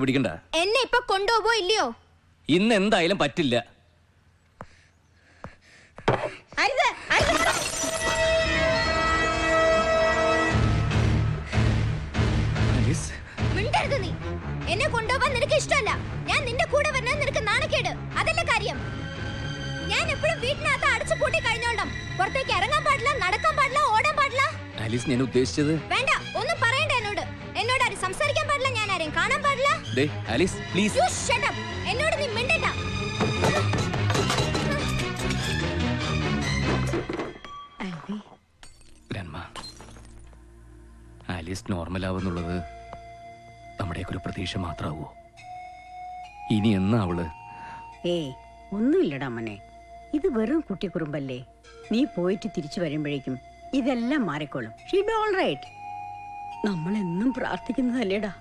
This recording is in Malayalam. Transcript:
പിടിക്കണ്ട. എന്നെ ഇപ്പൊ കൊണ്ടുപോവോ ഇല്ലയോ? ഇന്ന് എന്തായാലും പറ്റില്ല. മിണ്ടരുത് നീ. എന്നെ കൊണ്ടുപോവാൻ നിനക്ക് ഇഷ്ടമല്ല. ഞാൻ നിന്റെ കൂടെ വരണം നിനക്ക് നാണക്കേട്. അതല്ല കാര്യം. ഞാൻ എപ്പോഴും വീട്ടിനകത്ത് അടച്ചു പൂട്ടി കഴിഞ്ഞോളാം. പുറത്തേക്ക് ഇറങ്ങാൻ പാടില്ല, നടക്കാൻ പാടില്ല, ഓടാൻ പാടില്ല. ആലീസ്, ഞാൻ ഉദ്ദേശിച്ചത് വേണ്ട, ഒന്നും പറയണ്ട എന്നോട്. എന്നോട് ആരും സംസാരിക്കാൻ പാടില്ല, ഞാൻ ആരെയും കാണാൻ പാടില്ല. ദേ Alice, please. You shut up. എന്നോട് നീ മിണ്ടണ്ട. ഗ്രാൻഡ്മാ, ആലീസ് നോർമൽ ആവുന്നുള്ളത് നമ്മുടെയൊക്കെ ഒരു പ്രതീക്ഷ മാത്രമാവോ? ഇനി എന്നാ അവള്? ഏയ്, ഒന്നുമില്ലടാ മോനെ. ഇത് വെറും കുട്ടിക്കുറുമ്പല്ലേ. നീ പോയിട്ട് തിരിച്ചു വരുമ്പോഴേക്കും ഇതെല്ലാം മാറിക്കോളും. She be all right. നമ്മളെന്നും പ്രാർത്ഥിക്കുന്നതല്ലേടാ.